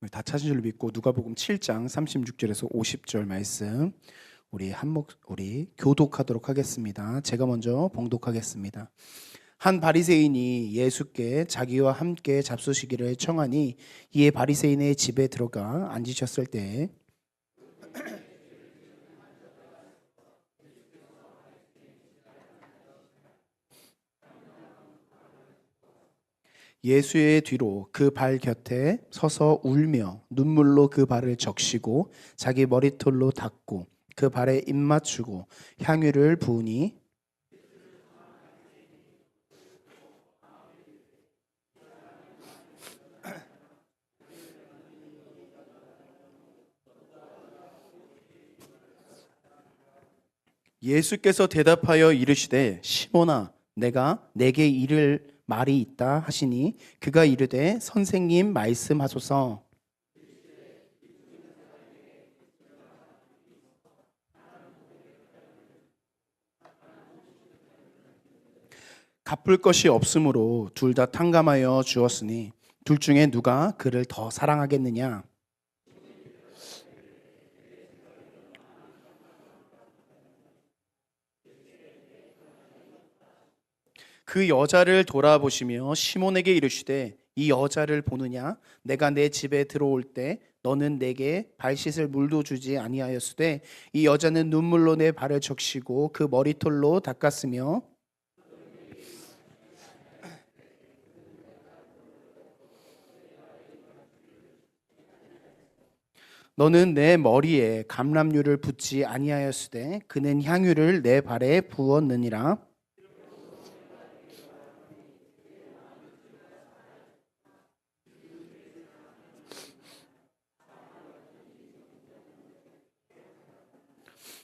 다 찾은 줄 믿고 누가복음 7장 36절에서 50절 말씀 우리 교독하도록 하겠습니다. 제가 먼저 봉독하겠습니다. 한 바리새인이 예수께 자기와 함께 잡수시기를 청하니 이에 바리새인의 집에 들어가 앉으셨을 때 예수의 뒤로 그 발 곁에 서서 울며 눈물로 그 발을 적시고 자기 머리털로 닦고 그 발에 입 맞추고 향유를 부으니 예수께서 대답하여 이르시되 시몬아 내가 내게 이를 말이 있다 하시니 그가 이르되 선생님 말씀하소서. 갚을 것이 없으므로 둘 다 탕감하여 주었으니 둘 중에 누가 그를 더 사랑하겠느냐. 그 여자를 돌아보시며 시몬에게 이르시되 이 여자를 보느냐. 내가 내 집에 들어올 때 너는 내게 발 씻을 물도 주지 아니하였으되 이 여자는 눈물로 내 발을 적시고 그 머리털로 닦았으며 너는 내 머리에 감람류를 붓지 아니하였으되 그는 향유를 내 발에 부었느니라.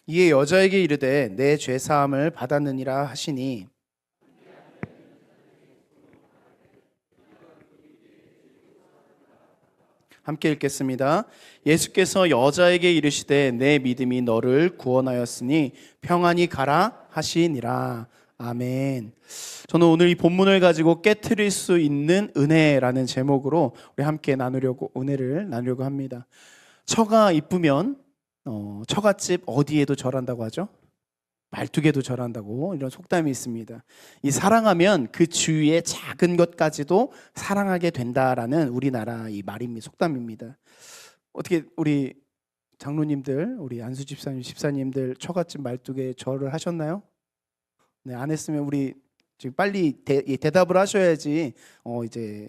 이에 여자에게 이르되 내 죄 사함을 받았느니라 하시니 함께 읽겠습니다. 예수께서 여자에게 이르시되 내 믿음이 너를 구원하였으니 평안히 가라 하시니라. 아멘. 저는 오늘 이 본문을 가지고 깨트릴 수 있는 은혜라는 제목으로 우리 함께 은혜를 나누려고 합니다. 처가 이쁘면 처갓집 어디에도 절한다고 하죠. 말뚝에도 절한다고 이런 속담이 있습니다. 이 사랑하면 그 주위의 작은 것까지도 사랑하게 된다라는 우리나라 이 말입니다. 속담입니다. 어떻게 우리 장로님들, 우리 안수 집사님, 집사님들 처갓집 말뚝에 절을 하셨나요? 네, 안 했으면 우리 지금 빨리 대답을 하셔야지 이제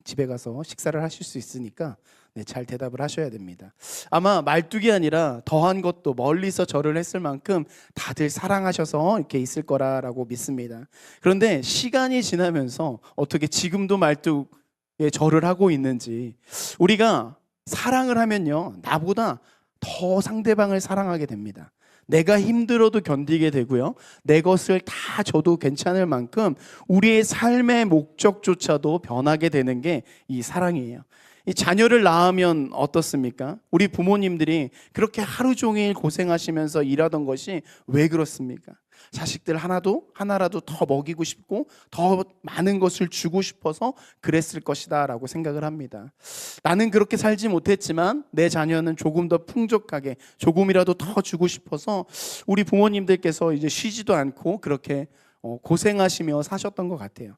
집에 가서 식사를 하실 수 있으니까 네, 잘 대답을 하셔야 됩니다. 아마 말뚝이 아니라 더한 것도 멀리서 절을 했을 만큼 다들 사랑하셔서 이렇게 있을 거라고 믿습니다. 그런데 시간이 지나면서 어떻게 지금도 말뚝에 절을 하고 있는지, 우리가 사랑을 하면요 나보다 더 상대방을 사랑하게 됩니다. 내가 힘들어도 견디게 되고요, 내 것을 다 줘도 괜찮을 만큼 우리의 삶의 목적조차도 변하게 되는 게 이 사랑이에요. 이 자녀를 낳으면 어떻습니까? 우리 부모님들이 그렇게 하루 종일 고생하시면서 일하던 것이 왜 그렇습니까? 자식들 하나라도 더 먹이고 싶고 더 많은 것을 주고 싶어서 그랬을 것이다 라고 생각을 합니다. 나는 그렇게 살지 못했지만 내 자녀는 조금 더 풍족하게 조금이라도 더 주고 싶어서 우리 부모님들께서 이제 쉬지도 않고 그렇게 고생하시며 사셨던 것 같아요.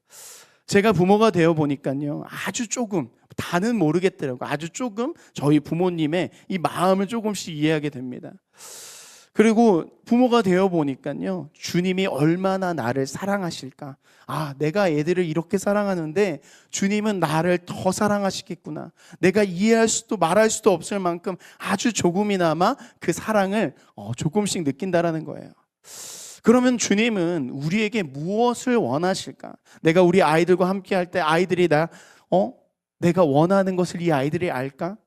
제가 부모가 되어 보니까요, 아주 조금, 다는 모르겠더라고요. 아주 조금 저희 부모님의 이 마음을 조금씩 이해하게 됩니다. 그리고 부모가 되어 보니까요, 주님이 얼마나 나를 사랑하실까. 아, 내가 애들을 이렇게 사랑하는데 주님은 나를 더 사랑하시겠구나. 내가 이해할 수도 말할 수도 없을 만큼 아주 조금이나마 그 사랑을 조금씩 느낀다라는 거예요. 그러면 주님은 우리에게 무엇을 원하실까? 내가 우리 아이들과 함께 할 때 아이들이 내가 원하는 것을 이 아이들이 알까?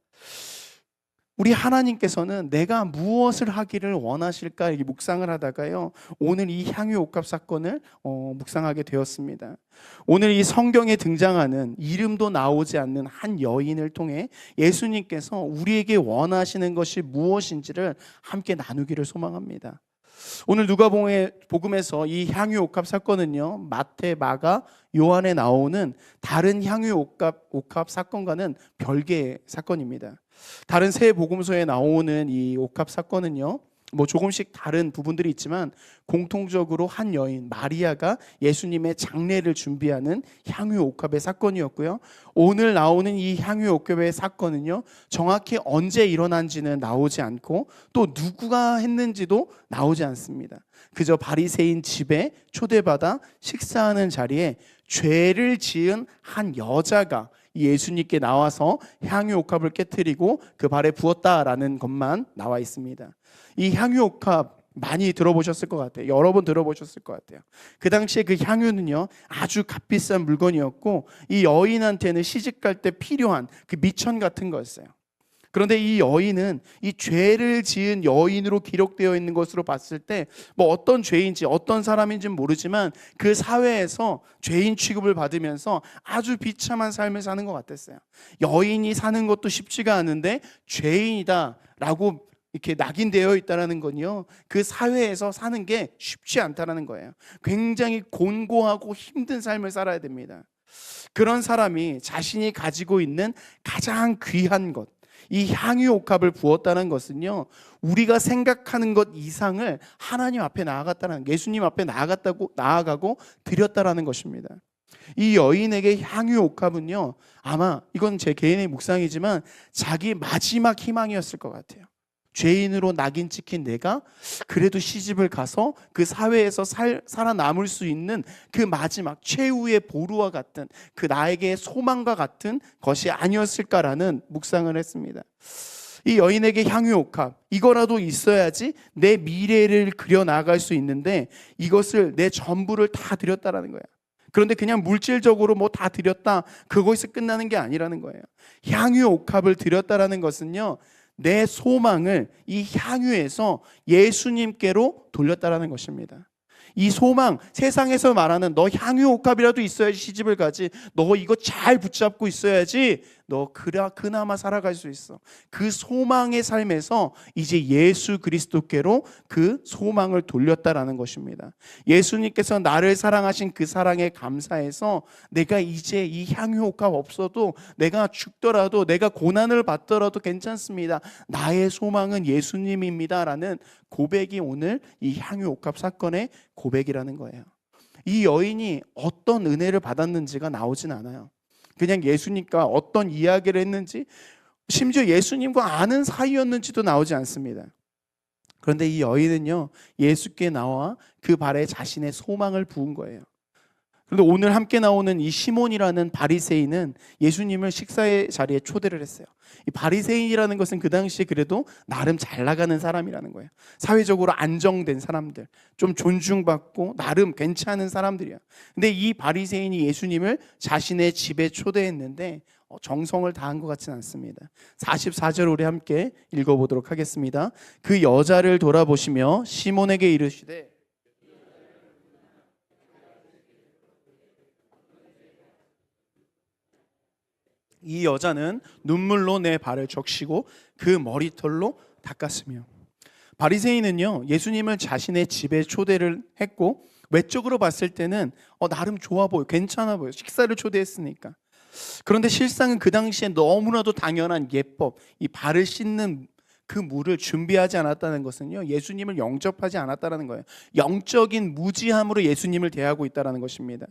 우리 하나님께서는 내가 무엇을 하기를 원하실까 이렇게 묵상을 하다가요, 오늘 이 향유 옥합 사건을 묵상하게 되었습니다. 오늘 이 성경에 등장하는 이름도 나오지 않는 한 여인을 통해 예수님께서 우리에게 원하시는 것이 무엇인지를 함께 나누기를 소망합니다. 오늘 누가복음에서 이 향유 옥합 사건은요, 마태, 마가, 요한에 나오는 다른 향유 옥합 사건과는 별개의 사건입니다. 다른 세 복음서에 나오는 이 옥합 사건은요, 뭐 조금씩 다른 부분들이 있지만 공통적으로 한 여인 마리아가 예수님의 장례를 준비하는 향유 옥합의 사건이었고요. 오늘 나오는 이 향유 옥합의 사건은요, 정확히 언제 일어난지는 나오지 않고 또 누구가 했는지도 나오지 않습니다. 그저 바리새인 집에 초대받아 식사하는 자리에 죄를 지은 한 여자가 예수님께 나와서 향유 옥합을 깨뜨리고 그 발에 부었다라는 것만 나와 있습니다. 이 향유 옥합 많이 들어보셨을 것 같아요. 여러 번 들어보셨을 것 같아요. 그 당시에 그 향유는요, 아주 값비싼 물건이었고 이 여인한테는 시집갈 때 필요한 그 미천 같은 거였어요. 그런데 이 여인은 이 죄를 지은 여인으로 기록되어 있는 것으로 봤을 때 뭐 어떤 죄인지 어떤 사람인지는 모르지만 그 사회에서 죄인 취급을 받으면서 아주 비참한 삶을 사는 것 같았어요. 여인이 사는 것도 쉽지가 않은데 죄인이다라고 이렇게 낙인되어 있다는 건요, 그 사회에서 사는 게 쉽지 않다는 거예요. 굉장히 곤고하고 힘든 삶을 살아야 됩니다. 그런 사람이 자신이 가지고 있는 가장 귀한 것, 이 향유 옥합을 부었다는 것은요, 우리가 생각하는 것 이상을 하나님 앞에 나아갔다는, 예수님 앞에 나아가고 드렸다라는 것입니다. 이 여인에게 향유 옥합은요, 아마 이건 제 개인의 묵상이지만 자기 마지막 희망이었을 것 같아요. 죄인으로 낙인 찍힌 내가 그래도 시집을 가서 그 사회에서 살아남을 수 있는 그 마지막 최후의 보루와 같은, 그 나에게 소망과 같은 것이 아니었을까라는 묵상을 했습니다. 이 여인에게 향유 옥합, 이거라도 있어야지 내 미래를 그려나갈 수 있는데 이것을 내 전부를 다 드렸다라는 거예요. 그런데 그냥 물질적으로 뭐 다 드렸다, 그것이 끝나는 게 아니라는 거예요. 향유 옥합을 드렸다라는 것은요, 내 소망을 이 향유에서 예수님께로 돌렸다라는 것입니다. 이 소망, 세상에서 말하는 너 향유 옥합이라도 있어야지 시집을 가지, 너 이거 잘 붙잡고 있어야지 너 그나마 살아갈 수 있어. 그 소망의 삶에서 이제 예수 그리스도께로 그 소망을 돌렸다라는 것입니다. 예수님께서 나를 사랑하신 그 사랑에 감사해서 내가 이제 이 향유 옥합 없어도, 내가 죽더라도, 내가 고난을 받더라도 괜찮습니다. 나의 소망은 예수님입니다 라는 고백이 오늘 이 향유 옥합 사건의 고백이라는 거예요. 이 여인이 어떤 은혜를 받았는지가 나오진 않아요. 그냥 예수님과 어떤 이야기를 했는지, 심지어 예수님과 아는 사이였는지도 나오지 않습니다. 그런데 이 여인은요, 예수께 나와 그 발에 자신의 소망을 부은 거예요. 그런데 오늘 함께 나오는 이 시몬이라는 바리새인은 예수님을 식사의 자리에 초대를 했어요. 이 바리새인이라는 것은 그 당시에 그래도 나름 잘 나가는 사람이라는 거예요. 사회적으로 안정된 사람들, 좀 존중받고 나름 괜찮은 사람들이야. 근데 이 바리새인이 예수님을 자신의 집에 초대했는데 정성을 다한 것 같지는 않습니다. 44절 우리 함께 읽어보도록 하겠습니다. 그 여자를 돌아보시며 시몬에게 이르시되, 이 여자는 눈물로 내 발을 적시고 그 머리털로 닦았으며. 바리새인은요, 예수님을 자신의 집에 초대를 했고 외적으로 봤을 때는 나름 좋아 보여, 괜찮아 보여, 식사를 초대했으니까. 그런데 실상은 그 당시에 너무나도 당연한 예법, 이 발을 씻는 그 물을 준비하지 않았다는 것은요, 예수님을 영접하지 않았다는 거예요. 영적인 무지함으로 예수님을 대하고 있다는 것입니다.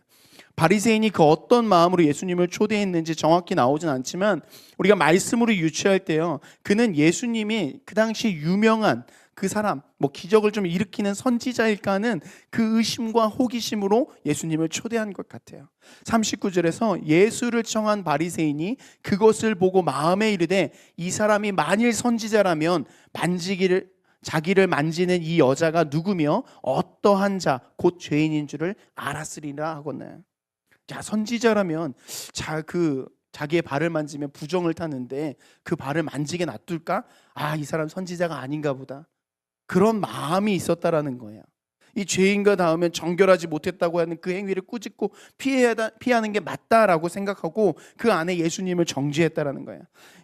바리새인이 그 어떤 마음으로 예수님을 초대했는지 정확히 나오진 않지만 우리가 말씀으로 유추할 때요, 그는 예수님이 그 당시 유명한 그 사람, 뭐 기적을 좀 일으키는 선지자일까는 그 의심과 호기심으로 예수님을 초대한 것 같아요. 39절에서 예수를 청한 바리새인이 그것을 보고 마음에 이르되, 이 사람이 만일 선지자라면 자기를 만지는 이 여자가 누구며 어떠한 자 곧 죄인인 줄을 알았으리라 하거늘. 자, 선지자라면 자기의 발을 만지면 부정을 타는데 그 발을 만지게 놔둘까? 이 사람 선지자가 아닌가 보다. 그런 마음이 있었다라는 거예요. 이 죄인과 닿으면 정결하지 못했다고 하는 그 행위를 꾸짖고 피하는 게 맞다라고 생각하고 그 안에 예수님을 정죄했다라는 거예요.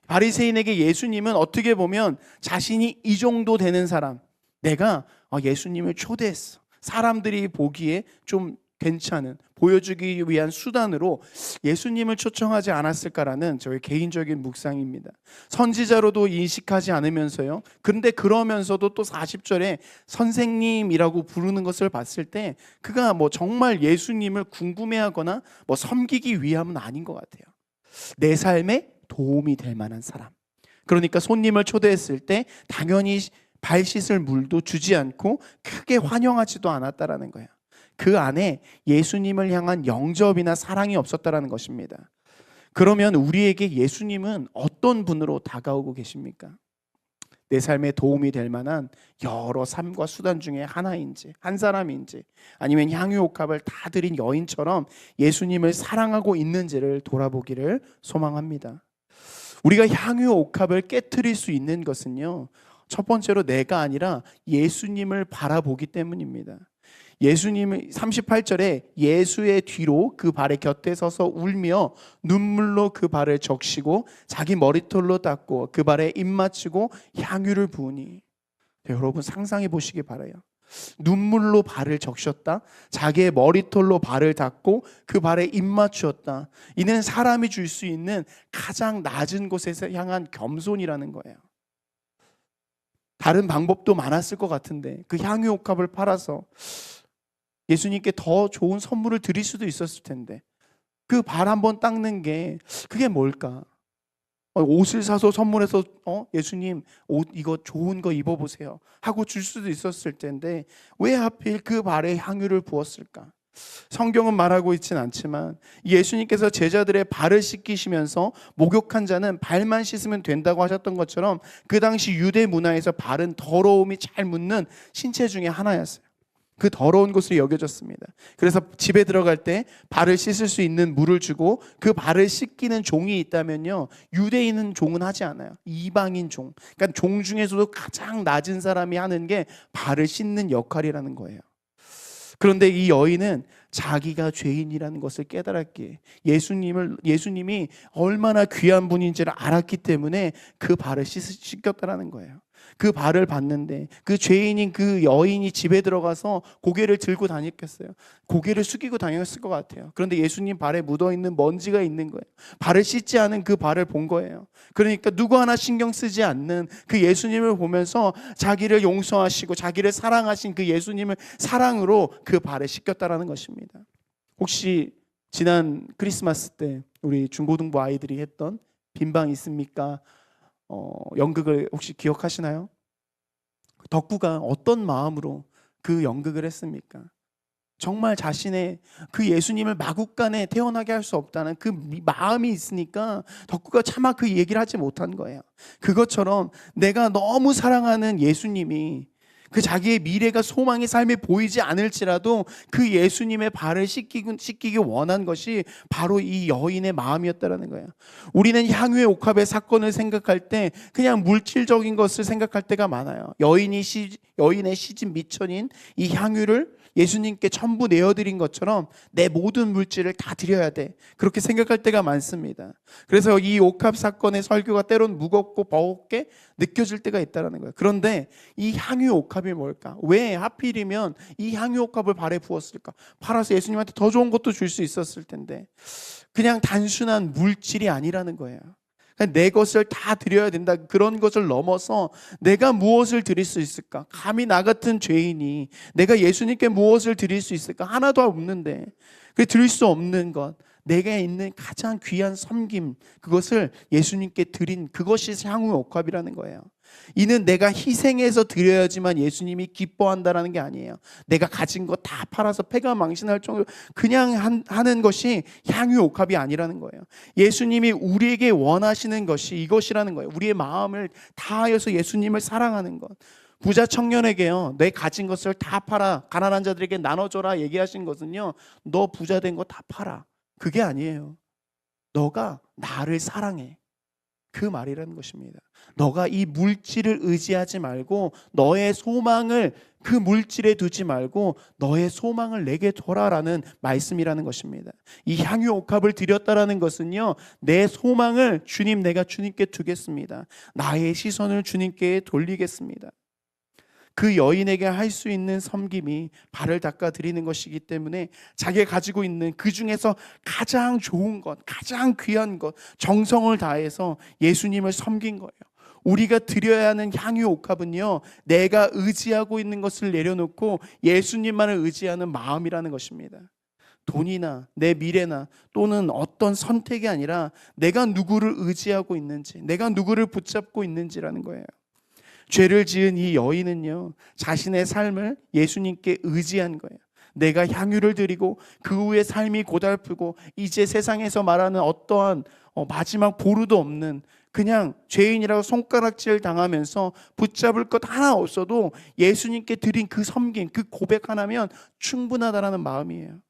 바리새인에게 예수님은 어떻게 보면 자신이 이 정도 되는 사람, 내가 예수님을 초대했어. 사람들이 보기에 좀 괜찮은, 보여주기 위한 수단으로 예수님을 초청하지 않았을까라는 저의 개인적인 묵상입니다. 선지자로도 인식하지 않으면서요. 그런데 그러면서도 또 40절에 선생님이라고 부르는 것을 봤을 때 그가 정말 예수님을 궁금해하거나 섬기기 위함은 아닌 것 같아요. 내 삶에 도움이 될 만한 사람. 그러니까 손님을 초대했을 때 당연히 발 씻을 물도 주지 않고 크게 환영하지도 않았다라는 거예요. 그 안에 예수님을 향한 영접이나 사랑이 없었다라는 것입니다. 그러면 우리에게 예수님은 어떤 분으로 다가오고 계십니까? 내 삶에 도움이 될 만한 여러 삶과 수단 중에 하나인지, 한 사람인지, 아니면 향유옥합을 다 드린 여인처럼 예수님을 사랑하고 있는지를 돌아보기를 소망합니다. 우리가 향유옥합을 깨트릴 수 있는 것은요, 첫 번째로 내가 아니라 예수님을 바라보기 때문입니다. 예수님이 38절에 예수의 뒤로 그 발의 곁에 서서 울며 눈물로 그 발을 적시고 자기 머리털로 닦고 그 발에 입 맞추고 향유를 부으니. 여러분 상상해 보시기 바라요. 눈물로 발을 적셨다, 자기의 머리털로 발을 닦고 그 발에 입 맞추었다. 이는 사람이 줄 수 있는 가장 낮은 곳에서 향한 겸손이라는 거예요. 다른 방법도 많았을 것 같은데 그 향유옥합을 팔아서 예수님께 더 좋은 선물을 드릴 수도 있었을 텐데 그 발 한번 닦는 게 그게 뭘까? 옷을 사서 선물해서 예수님 옷 이거 좋은 거 입어보세요 하고 줄 수도 있었을 텐데 왜 하필 그 발에 향유를 부었을까? 성경은 말하고 있지는 않지만 예수님께서 제자들의 발을 씻기시면서 목욕한 자는 발만 씻으면 된다고 하셨던 것처럼 그 당시 유대 문화에서 발은 더러움이 잘 묻는 신체 중에 하나였어요. 그 더러운 곳으로 여겨졌습니다. 그래서 집에 들어갈 때 발을 씻을 수 있는 물을 주고 그 발을 씻기는 종이 있다면요, 유대인은 종은 하지 않아요. 이방인 종, 그러니까 종 중에서도 가장 낮은 사람이 하는 게 발을 씻는 역할이라는 거예요. 그런데 이 여인은 자기가 죄인이라는 것을 깨달았기에 예수님이 얼마나 귀한 분인지를 알았기 때문에 그 발을 씻겼다라는 거예요. 그 발을 봤는데 그 죄인인 그 여인이 집에 들어가서 고개를 들고 다녔겠어요? 고개를 숙이고 다녔을 것 같아요. 그런데 예수님 발에 묻어있는 먼지가 있는 거예요. 발을 씻지 않은 그 발을 본 거예요. 그러니까 누구 하나 신경 쓰지 않는 그 예수님을 보면서 자기를 용서하시고 자기를 사랑하신 그 예수님을 사랑으로 그 발을 씻겼다라는 것입니다. 혹시 지난 크리스마스 때 우리 중고등부 아이들이 했던 빈방 있습니까? 연극을 혹시 기억하시나요? 덕구가 어떤 마음으로 그 연극을 했습니까? 정말 자신의 그 예수님을 마구간에 태어나게 할 수 없다는 그 마음이 있으니까 덕구가 차마 그 얘기를 하지 못한 거예요. 그것처럼 내가 너무 사랑하는 예수님이 그 자기의 미래가 소망의 삶에 보이지 않을지라도 그 예수님의 발을 씻기기 원한 것이 바로 이 여인의 마음이었다라는 거예요. 우리는 향유의 옥합의 사건을 생각할 때 그냥 물질적인 것을 생각할 때가 많아요. 여인의 시집 미천인 이 향유를 예수님께 전부 내어드린 것처럼 내 모든 물질을 다 드려야 돼, 그렇게 생각할 때가 많습니다. 그래서 이 옥합 사건의 설교가 때론 무겁고 버겁게 느껴질 때가 있다는 거예요. 그런데 이 향유 옥합이 뭘까? 왜 하필이면 이 향유 옥합을 발에 부었을까? 팔아서 예수님한테 더 좋은 것도 줄 수 있었을 텐데 그냥 단순한 물질이 아니라는 거예요. 내 것을 다 드려야 된다, 그런 것을 넘어서 내가 무엇을 드릴 수 있을까? 감히 나 같은 죄인이 내가 예수님께 무엇을 드릴 수 있을까? 하나도 없는데 그 드릴 수 없는 것, 내게 있는 가장 귀한 섬김, 그것을 예수님께 드린 그것이 향유 옥합이라는 거예요. 이는 내가 희생해서 드려야지만 예수님이 기뻐한다라는 게 아니에요. 내가 가진 거 다 팔아서 패가 망신할 정도로 그냥 하는 것이 향유 옥합이 아니라는 거예요. 예수님이 우리에게 원하시는 것이 이것이라는 거예요. 우리의 마음을 다하여서 예수님을 사랑하는 것. 부자 청년에게요, 내 가진 것을 다 팔아 가난한 자들에게 나눠줘라 얘기하신 것은요, 너 부자 된 거 다 팔아, 그게 아니에요. 너가 나를 사랑해, 그 말이라는 것입니다. 너가 이 물질을 의지하지 말고 너의 소망을 그 물질에 두지 말고 너의 소망을 내게 둬라라는 말씀이라는 것입니다. 이 향유 옥합을 드렸다라는 것은요, 내 소망을 내가 주님께 두겠습니다. 나의 시선을 주님께 돌리겠습니다. 그 여인에게 할 수 있는 섬김이 발을 닦아 드리는 것이기 때문에 자기가 가지고 있는 그 중에서 가장 좋은 것, 가장 귀한 것, 정성을 다해서 예수님을 섬긴 거예요. 우리가 드려야 하는 향유 옥합은요, 내가 의지하고 있는 것을 내려놓고 예수님만을 의지하는 마음이라는 것입니다. 돈이나 내 미래나 또는 어떤 선택이 아니라 내가 누구를 의지하고 있는지, 내가 누구를 붙잡고 있는지라는 거예요. 죄를 지은 이 여인은요, 자신의 삶을 예수님께 의지한 거예요. 내가 향유를 드리고 그 후에 삶이 고달프고 이제 세상에서 말하는 어떠한 마지막 보루도 없는 그냥 죄인이라고 손가락질 당하면서 붙잡을 것 하나 없어도 예수님께 드린 그 섬김, 그 고백 하나면 충분하다라는 마음이에요.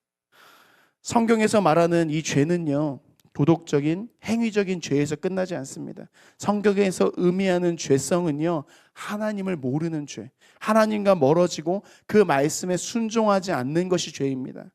성경에서 말하는 이 죄는요, 도덕적인 행위적인 죄에서 끝나지 않습니다. 성경에서 의미하는 죄성은요, 하나님을 모르는 죄, 하나님과 멀어지고 그 말씀에 순종하지 않는 것이 죄입니다.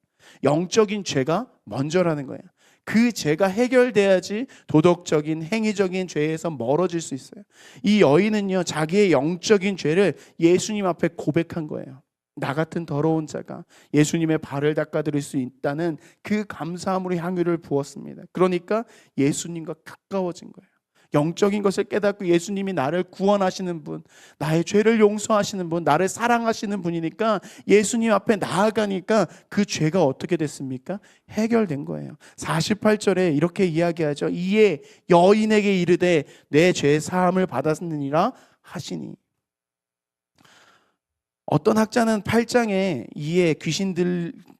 영적인 죄가 먼저라는 거예요. 그 죄가 해결돼야지 도덕적인 행위적인 죄에서 멀어질 수 있어요. 이 여인은요, 자기의 영적인 죄를 예수님 앞에 고백한 거예요. 나 같은 더러운 자가 예수님의 발을 닦아드릴 수 있다는 그 감사함으로 향유를 부었습니다. 그러니까 예수님과 가까워진 거예요. 영적인 것을 깨닫고 예수님이 나를 구원하시는 분, 나의 죄를 용서하시는 분, 나를 사랑하시는 분이니까 예수님 앞에 나아가니까 그 죄가 어떻게 됐습니까? 해결된 거예요. 48절에 이렇게 이야기하죠. 이에 여인에게 이르되 내 죄 사함을 받았느니라 하시니. 어떤 학자는 8장에 이에 귀신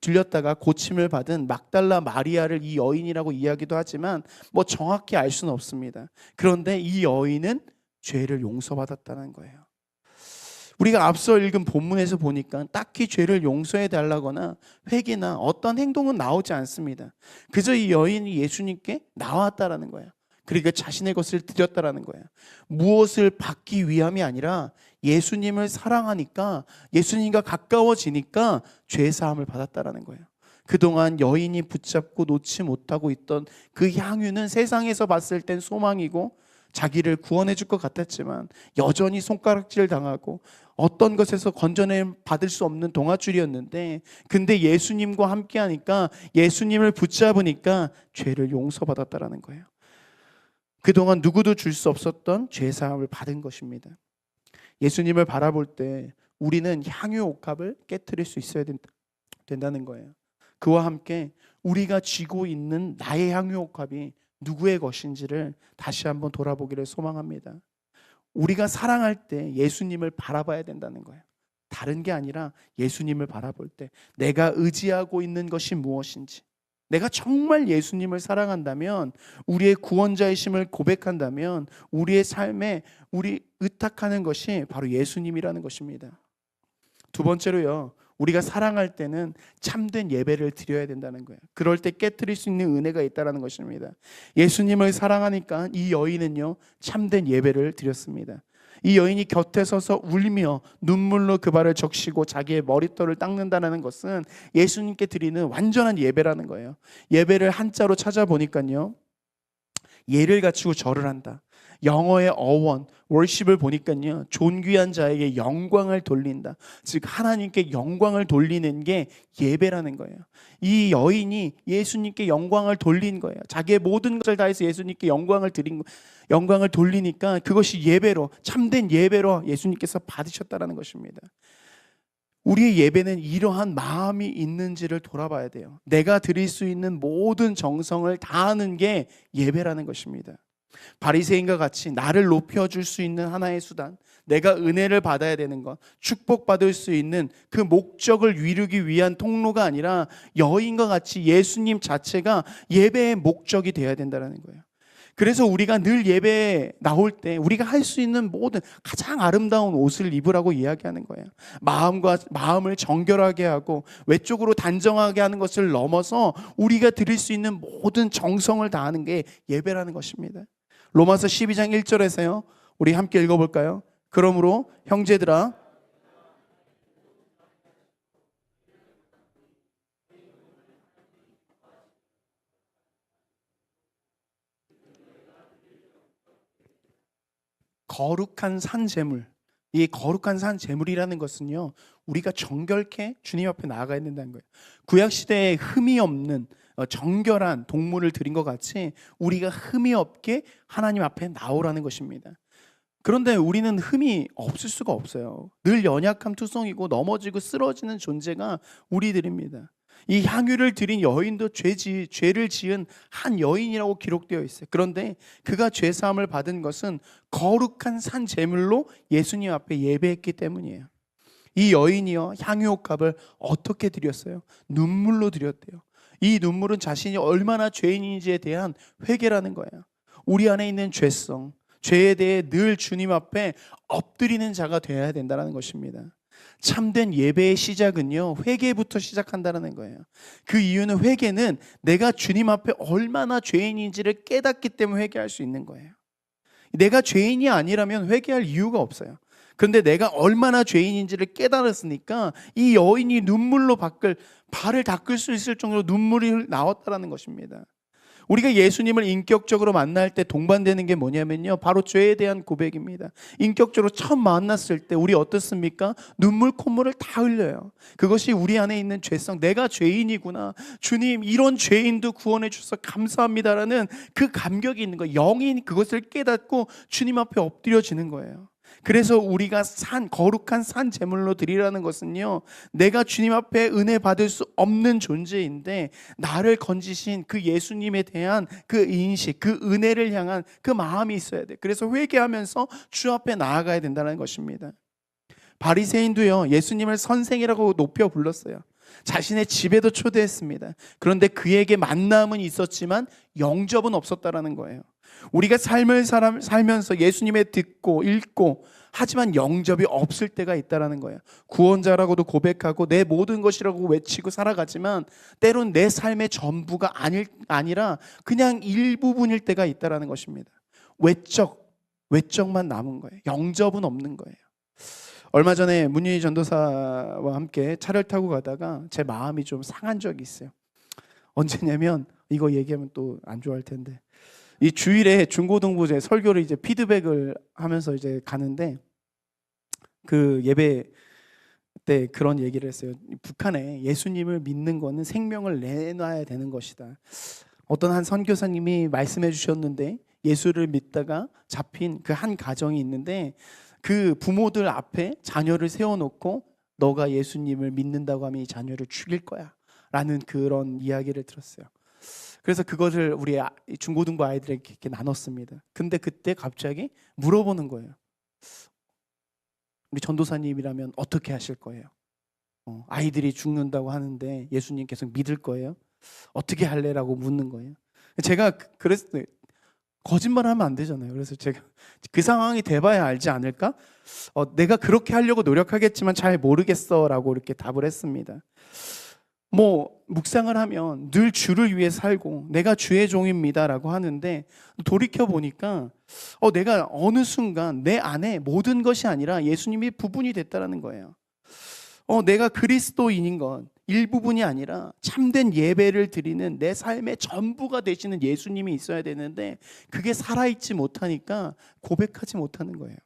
들렸다가 고침을 받은 막달라 마리아를 이 여인이라고 이야기도 하지만 뭐 정확히 알 수는 없습니다. 그런데 이 여인은 죄를 용서받았다는 거예요. 우리가 앞서 읽은 본문에서 보니까 딱히 죄를 용서해 달라거나 회개나 어떤 행동은 나오지 않습니다. 그저 이 여인이 예수님께 나왔다라는 거예요. 그러니까 자신의 것을 드렸다라는 거예요. 무엇을 받기 위함이 아니라 예수님을 사랑하니까, 예수님과 가까워지니까 죄사함을 받았다라는 거예요. 그동안 여인이 붙잡고 놓지 못하고 있던 그 향유는 세상에서 봤을 땐 소망이고 자기를 구원해 줄 것 같았지만 여전히 손가락질 당하고 어떤 것에서 건져내 받을 수 없는 동아줄이었는데, 근데 예수님과 함께 하니까, 예수님을 붙잡으니까 죄를 용서받았다라는 거예요. 그동안 누구도 줄 수 없었던 죄사함을 받은 것입니다. 예수님을 바라볼 때 우리는 향유 옥합을 깨트릴 수 있어야 된다는 거예요. 그와 함께 우리가 쥐고 있는 나의 향유 옥합이 누구의 것인지를 다시 한번 돌아보기를 소망합니다. 우리가 사랑할 때 예수님을 바라봐야 된다는 거예요. 다른 게 아니라 예수님을 바라볼 때 내가 의지하고 있는 것이 무엇인지, 내가 정말 예수님을 사랑한다면, 우리의 구원자이심을 고백한다면 우리의 삶에 우리 의탁하는 것이 바로 예수님이라는 것입니다. 두 번째로요, 우리가 사랑할 때는 참된 예배를 드려야 된다는 거예요. 그럴 때 깨트릴 수 있는 은혜가 있다는 것입니다. 예수님을 사랑하니까 이 여인은요, 참된 예배를 드렸습니다. 이 여인이 곁에 서서 울며 눈물로 그 발을 적시고 자기의 머리털을 닦는다는 것은 예수님께 드리는 완전한 예배라는 거예요. 예배를 한자로 찾아보니까요, 예를 갖추고 절을 한다. 영어의 어원, 월십을 보니까요, 존귀한 자에게 영광을 돌린다. 즉 하나님께 영광을 돌리는 게 예배라는 거예요. 이 여인이 예수님께 영광을 돌린 거예요. 자기의 모든 것을 다해서 예수님께 영광을 돌리니까 그것이 예배로, 참된 예배로 예수님께서 받으셨다는 것입니다. 우리의 예배는 이러한 마음이 있는지를 돌아봐야 돼요. 내가 드릴 수 있는 모든 정성을 다하는 게 예배라는 것입니다. 바리새인과 같이 나를 높여줄 수 있는 하나의 수단, 내가 은혜를 받아야 되는 것, 축복받을 수 있는 그 목적을 이루기 위한 통로가 아니라 여인과 같이 예수님 자체가 예배의 목적이 되어야 된다는 거예요. 그래서 우리가 늘 예배에 나올 때 우리가 할 수 있는 모든 가장 아름다운 옷을 입으라고 이야기하는 거예요. 마음을 정결하게 하고 외적으로 단정하게 하는 것을 넘어서 우리가 드릴 수 있는 모든 정성을 다하는 게 예배라는 것입니다. 로마서 12장 1절에서요, 우리 함께 읽어볼까요? 그러므로 형제들아, 거룩한 산 제물, 이 거룩한 산 제물이라는 것은요, 우리가 정결케 주님 앞에 나아가야 된다는 거예요. 구약 시대에 흠이 없는 정결한 동물을 드린 것 같이 우리가 흠이 없게 하나님 앞에 나오라는 것입니다. 그런데 우리는 흠이 없을 수가 없어요. 늘 연약함 투성이고 넘어지고 쓰러지는 존재가 우리들입니다. 이 향유를 드린 여인도 죄를 지은 한 여인이라고 기록되어 있어요. 그런데 그가 죄사함을 받은 것은 거룩한 산 제물로 예수님 앞에 예배했기 때문이에요. 이 여인이요, 향유옥합을 어떻게 드렸어요? 눈물로 드렸대요. 이 눈물은 자신이 얼마나 죄인인지에 대한 회개라는 거예요. 우리 안에 있는 죄성, 죄에 대해 늘 주님 앞에 엎드리는 자가 되어야 된다는 것입니다. 참된 예배의 시작은요, 회개부터 시작한다는 거예요. 그 이유는 회개는 내가 주님 앞에 얼마나 죄인인지를 깨닫기 때문에 회개할 수 있는 거예요. 내가 죄인이 아니라면 회개할 이유가 없어요. 그런데 내가 얼마나 죄인인지를 깨달았으니까 이 여인이 눈물로 발을 닦을 수 있을 정도로 눈물이 나왔다는 것입니다. 우리가 예수님을 인격적으로 만날 때 동반되는 게 뭐냐면요, 바로 죄에 대한 고백입니다. 인격적으로 처음 만났을 때 우리 어떻습니까? 눈물 콧물을 다 흘려요. 그것이 우리 안에 있는 죄성, 내가 죄인이구나, 주님 이런 죄인도 구원해 주셔서 감사합니다라는 그 감격이 있는 거예요. 영이 그것을 깨닫고 주님 앞에 엎드려지는 거예요. 그래서 우리가 거룩한 산 제물로 드리라는 것은요, 내가 주님 앞에 은혜 받을 수 없는 존재인데 나를 건지신 그 예수님에 대한 그 인식, 그 은혜를 향한 그 마음이 있어야 돼. 그래서 회개하면서 주 앞에 나아가야 된다는 것입니다. 바리새인도요, 예수님을 선생이라고 높여 불렀어요. 자신의 집에도 초대했습니다. 그런데 그에게 만남은 있었지만 영접은 없었다라는 거예요. 우리가 삶을 살면서 예수님의 듣고 읽고 하지만 영접이 없을 때가 있다라는 거예요. 구원자라고도 고백하고 내 모든 것이라고 외치고 살아가지만 때론 내 삶의 전부가 아니라 그냥 일부분일 때가 있다라는 것입니다. 외적만 남은 거예요. 영접은 없는 거예요. 얼마 전에 문윤희 전도사와 함께 차를 타고 가다가 제 마음이 좀 상한 적이 있어요. 언제냐면, 이거 얘기하면 또 안 좋아할 텐데, 이 주일에 중고등부 설교를 이제 피드백을 하면서 이제 가는데, 그 예배 때 그런 얘기를 했어요. 북한에 예수님을 믿는 거는 생명을 내놔야 되는 것이다. 어떤 한 선교사님이 말씀해 주셨는데, 예수를 믿다가 잡힌 그 한 가정이 있는데, 그 부모들 앞에 자녀를 세워놓고 너가 예수님을 믿는다고 하면 이 자녀를 죽일 거야 라는 그런 이야기를 들었어요. 그래서 그것을 우리 중고등부 아이들에게 이렇게 나눴습니다. 근데 그때 갑자기 물어보는 거예요. 우리 전도사님이라면 어떻게 하실 거예요? 아이들이 죽는다고 하는데 예수님 계속 믿을 거예요? 어떻게 할래라고 묻는 거예요. 제가 그랬어요. 거짓말하면 안 되잖아요. 그래서 제가 그 상황이 돼봐야 알지 않을까? 내가 그렇게 하려고 노력하겠지만 잘 모르겠어라고 이렇게 답을 했습니다. 묵상을 하면 늘 주를 위해 살고 내가 주의 종입니다라고 하는데, 돌이켜 보니까 내가 어느 순간 내 안에 모든 것이 아니라 예수님이 부분이 됐다라는 거예요. 내가 그리스도인인 건 일부분이 아니라 참된 예배를 드리는 내 삶의 전부가 되시는 예수님이 있어야 되는데 그게 살아있지 못하니까 고백하지 못하는 거예요.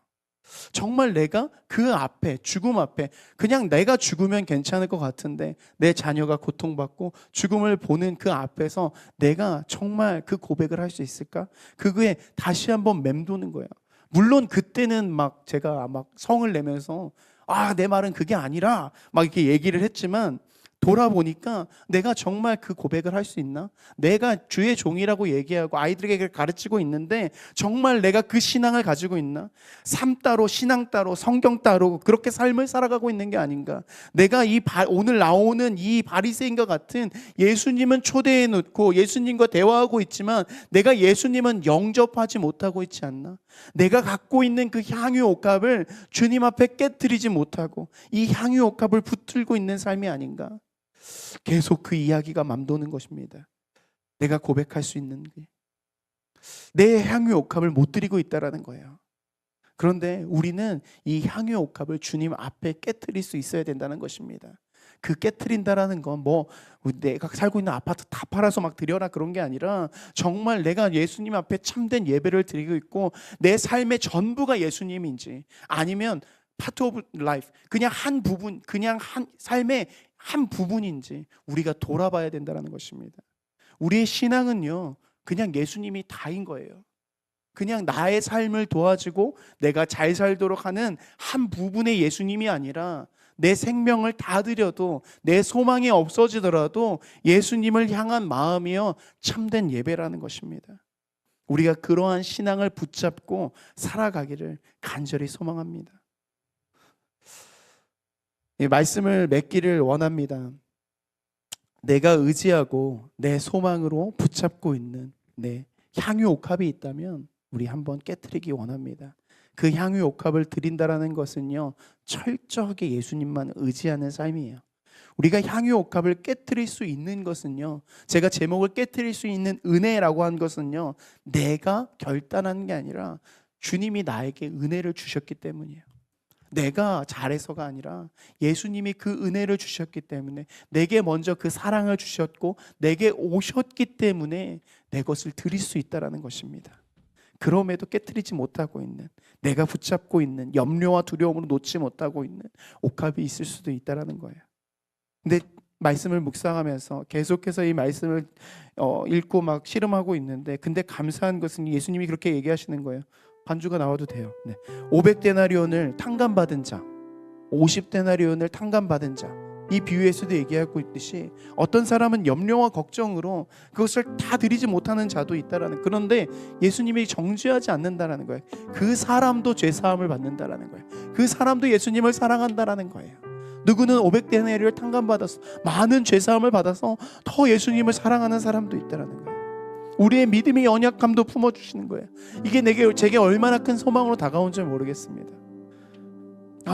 정말 내가 그 앞에, 죽음 앞에, 그냥 내가 죽으면 괜찮을 것 같은데 내 자녀가 고통받고 죽음을 보는 그 앞에서 내가 정말 그 고백을 할 수 있을까? 그거에 다시 한번 맴도는 거예요. 물론 그때는 제가 성을 내면서 내 말은 그게 아니라 이렇게 얘기를 했지만, 돌아보니까 내가 정말 그 고백을 할 수 있나? 내가 주의 종이라고 얘기하고 아이들에게 가르치고 있는데 정말 내가 그 신앙을 가지고 있나? 삶 따로 신앙 따로 성경 따로 그렇게 삶을 살아가고 있는 게 아닌가? 내가 오늘 나오는 이 바리새인과 같은 예수님은 초대해 놓고 예수님과 대화하고 있지만 내가 예수님은 영접하지 못하고 있지 않나? 내가 갖고 있는 그 향유 옥합을 주님 앞에 깨트리지 못하고 이 향유 옥합을 붙들고 있는 삶이 아닌가? 계속 그 이야기가 맘도는 것입니다. 내가 고백할 수 있는 게 내 향유 옥합을 못 드리고 있다라는 거예요. 그런데 우리는 이 향유 옥합을 주님 앞에 깨트릴 수 있어야 된다는 것입니다. 그 깨트린다라는 건 내가 살고 있는 아파트 다 팔아서 드려라 그런 게 아니라 정말 내가 예수님 앞에 참된 예배를 드리고 있고 내 삶의 전부가 예수님인지, 아니면 part of life, 그냥 한 부분, 그냥 한 삶의 한 부분인지 우리가 돌아봐야 된다는 것입니다. 우리의 신앙은요, 그냥 예수님이 다인 거예요. 그냥 나의 삶을 도와주고 내가 잘 살도록 하는 한 부분의 예수님이 아니라 내 생명을 다 드려도 내 소망이 없어지더라도 예수님을 향한 마음이요 참된 예배라는 것입니다. 우리가 그러한 신앙을 붙잡고 살아가기를 간절히 소망합니다. 이 말씀을 맺기를 원합니다. 내가 의지하고 내 소망으로 붙잡고 있는 내 향유 옥합이 있다면 우리 한번 깨트리기 원합니다. 그 향유 옥합을 드린다라는 것은요, 철저하게 예수님만 의지하는 삶이에요. 우리가 향유 옥합을 깨트릴 수 있는 것은요, 제가 제목을 깨트릴 수 있는 은혜라고 한 것은요, 내가 결단한 게 아니라 주님이 나에게 은혜를 주셨기 때문이에요. 내가 잘해서가 아니라 예수님이 그 은혜를 주셨기 때문에, 내게 먼저 그 사랑을 주셨고 내게 오셨기 때문에 내 것을 드릴 수 있다는 것입니다. 그럼에도 깨트리지 못하고 있는, 내가 붙잡고 있는 염려와 두려움으로 놓지 못하고 있는 옥합이 있을 수도 있다는 거예요. 근데 말씀을 묵상하면서 계속해서 이 말씀을 읽고 막 씨름하고 있는데, 근데 감사한 것은 예수님이 그렇게 얘기하시는 거예요. 반주가 나와도 돼요. 네. 500데나리온을 탕감받은 자, 50데나리온을 탕감받은 자, 이 비유에서도 얘기하고 있듯이 어떤 사람은 염려와 걱정으로 그것을 다 드리지 못하는 자도 있다라는, 그런데 예수님이 정죄하지 않는다라는 거예요. 그 사람도 죄사함을 받는다라는 거예요. 그 사람도 예수님을 사랑한다라는 거예요. 누구는 500데나리온을 탕감받아서 많은 죄사함을 받아서 더 예수님을 사랑하는 사람도 있다라는 거예요. 우리의 믿음의 연약함도 품어주시는 거예요. 이게 제게 얼마나 큰 소망으로 다가온지 모르겠습니다.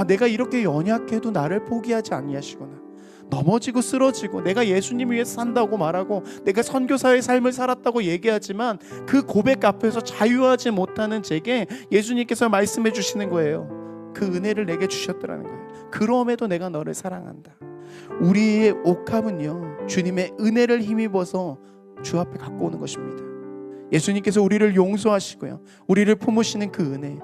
내가 이렇게 연약해도 나를 포기하지 아니하시구나. 넘어지고 쓰러지고 내가 예수님 위해서 산다고 말하고 내가 선교사의 삶을 살았다고 얘기하지만 그 고백 앞에서 자유하지 못하는 제게 예수님께서 말씀해 주시는 거예요. 그 은혜를 내게 주셨더라는 거예요. 그럼에도 내가 너를 사랑한다. 우리의 옥합은요, 주님의 은혜를 힘입어서 주 앞에 갖고 오는 것입니다. 예수님께서 우리를 용서하시고요, 우리를 품으시는 그 은혜,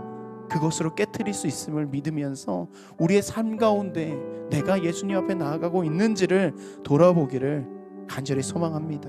그것으로 깨트릴 수 있음을 믿으면서 우리의 삶 가운데 내가 예수님 앞에 나아가고 있는지를 돌아보기를 간절히 소망합니다.